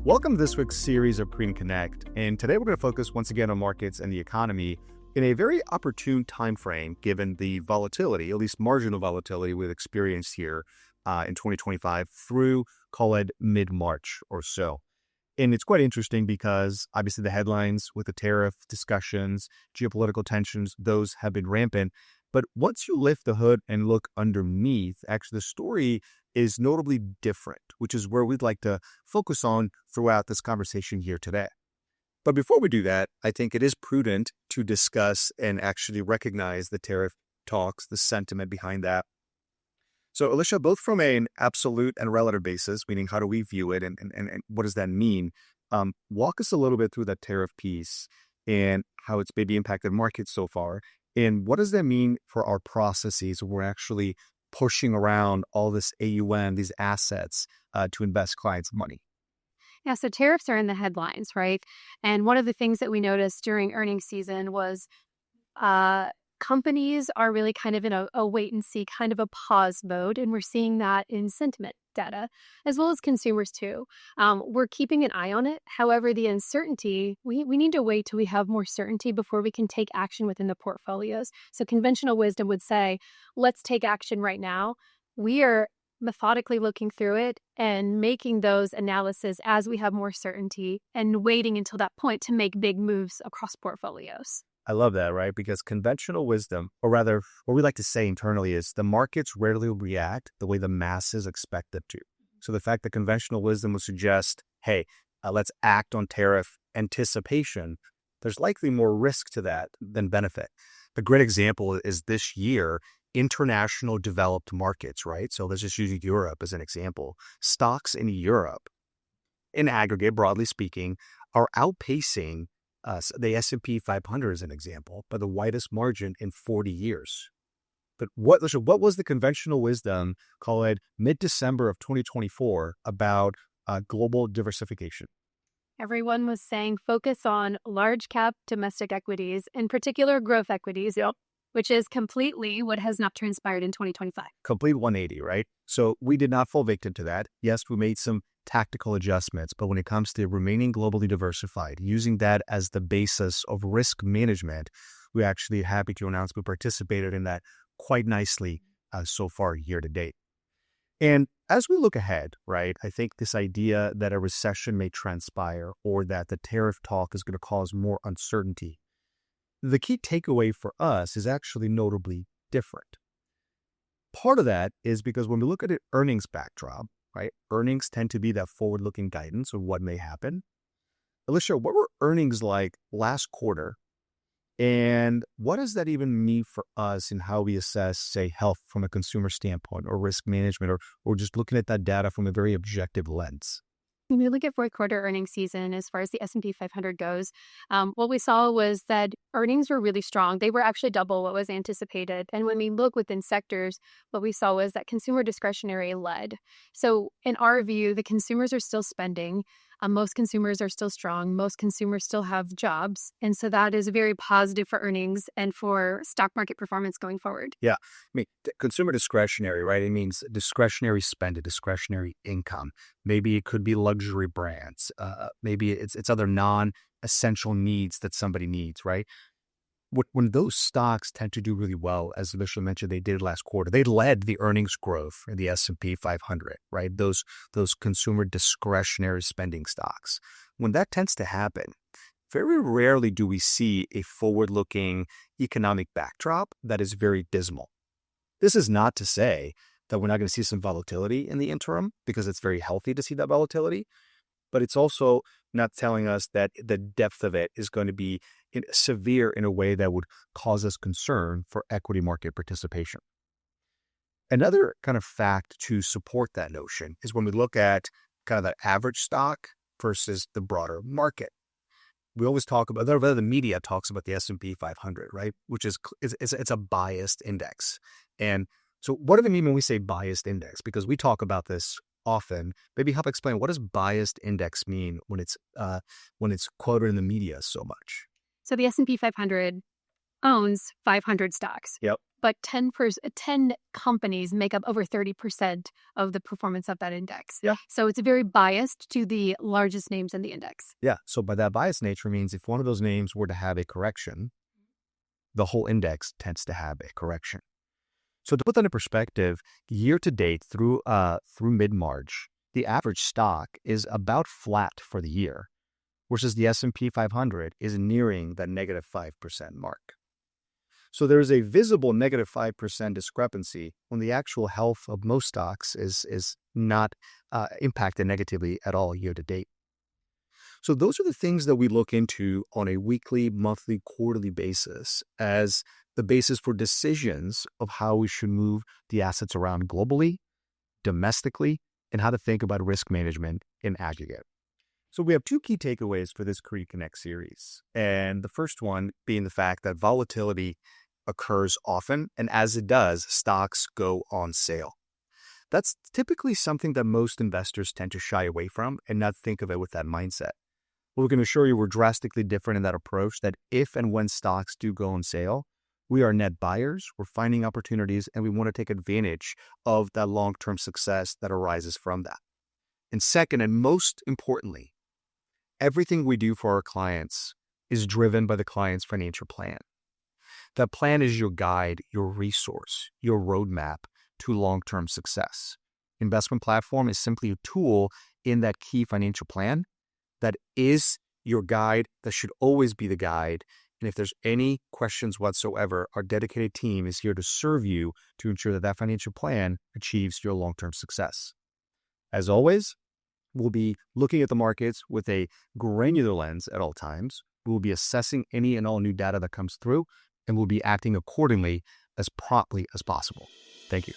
Welcome to this week's series of Credent Connect, and today we're going to focus once again on markets and the economy in a very opportune time frame given the volatility, at least marginal volatility we've experienced here in 2025 through, call it mid-March or so. And it's quite interesting because obviously the headlines with the tariff discussions, geopolitical tensions, those have been rampant. But once you lift the hood and look underneath, actually the story is notably different, which is where we'd like to focus on throughout this conversation here today. But before we do that, I think it is prudent to discuss and actually recognize the tariff talks, the sentiment behind that. So, Alicia, both from an absolute and relative basis, meaning how do we view it and what does that mean? Walk us a little bit through that tariff piece and how it's maybe impacted markets so far. And what does that mean for our processes when we're actually pushing around all this AUM, these assets to invest clients' money? Yeah, so tariffs are in the headlines, right? And one of the things that we noticed during earnings season was companies are really kind of in a wait and see, kind of a pause mode. And we're seeing that in sentiment data, as well as consumers too. We're keeping an eye on it. However, the uncertainty, we need to wait till we have more certainty before we can take action within the portfolios. So conventional wisdom would say, let's take action right now. We are methodically looking through it and making those analyses as we have more certainty and waiting until that point to make big moves across portfolios. I love that, right? Because conventional wisdom, or rather, what we like to say internally is the markets rarely react the way the masses expect them to. So the fact that conventional wisdom would suggest, hey, let's act on tariff anticipation, there's likely more risk to that than benefit. A great example is this year, international developed markets, right? So let's just use Europe as an example. Stocks in Europe, in aggregate, broadly speaking, are outpacing the S&P 500 as an example, by the widest margin in 40 years. But what was the conventional wisdom, call it mid-December of 2024, about global diversification? Everyone was saying focus on large cap domestic equities, in particular growth equities, which is completely what has not transpired in 2025. Complete 180, right? So we did not fall victim to that. Yes, we made some tactical adjustments, but when it comes to remaining globally diversified, using that as the basis of risk management, we're actually happy to announce we participated in that quite nicely so far year to date. And as we look ahead, right, I think this idea that a recession may transpire or that the tariff talk is going to cause more uncertainty, the key takeaway for us is actually notably different. Part of that is because when we look at an earnings backdrop, right, earnings tend to be that forward-looking guidance of what may happen. Alicia, what were earnings like last quarter? And what does that even mean for us in how we assess, say, health from a consumer standpoint or risk management or just looking at that data from a very objective lens? When we look at fourth quarter earnings season, as far as the S&P 500 goes, what we saw was that earnings were really strong. They were actually double what was anticipated. And when we look within sectors, what we saw was that consumer discretionary led. So in our view, the consumers are still spending. Most consumers are still strong. Most consumers still have jobs. And so that is very positive for earnings and for stock market performance going forward. Yeah. I mean, consumer discretionary, right? It means discretionary spend, discretionary income. Maybe it could be luxury brands. Maybe it's other non-essential needs that somebody needs, right? When those stocks tend to do really well, as Alicia mentioned, they did last quarter, they led the earnings growth in the S&P 500, right? Those consumer discretionary spending stocks. When that tends to happen, very rarely do we see a forward-looking economic backdrop that is very dismal. This is not to say that we're not going to see some volatility in the interim, because it's very healthy to see that volatility. But it's also not telling us that the depth of it is going to be severe in a way that would cause us concern for equity market participation. Another kind of fact to support that notion is when we look at kind of the average stock versus the broader market. We always talk about, the media talks about the S&P 500, right? Which is it's a biased index. And so what do we mean when we say biased index? Because we talk about this often. Maybe help explain, what does biased index mean when it's quoted in the media so much? So the S&P 500 owns 500 stocks. Yep. but 10 companies make up over 30% of the performance of that index. Yeah. So it's very biased to the largest names in the index. Yeah. So by that bias nature means if one of those names were to have a correction, the whole index tends to have a correction. So to put that in perspective, year to date through mid-March, the average stock is about flat for the year, versus the S&P 500 is nearing that negative 5% mark. So there is a visible negative 5% discrepancy when the actual health of most stocks is not impacted negatively at all year to date. So those are the things that we look into on a weekly, monthly, quarterly basis as the basis for decisions of how we should move the assets around globally, domestically, and how to think about risk management in aggregate. So we have two key takeaways for this Creed Connect series. And the first one being the fact that volatility occurs often, and as it does, stocks go on sale. That's typically something that most investors tend to shy away from and not think of it with that mindset. Well, we're going to show you we're drastically different in that approach, that if and when stocks do go on sale, we are net buyers, we're finding opportunities, and we want to take advantage of that long-term success that arises from that. And second, and most importantly, everything we do for our clients is driven by the client's financial plan. That plan is your guide, your resource, your roadmap to long-term success. Investment platform is simply a tool in that key financial plan that is your guide, that should always be the guide. And if there's any questions whatsoever, our dedicated team is here to serve you to ensure that that financial plan achieves your long-term success. As always, we'll be looking at the markets with a granular lens at all times. We'll be assessing any and all new data that comes through, and we'll be acting accordingly as promptly as possible. Thank you.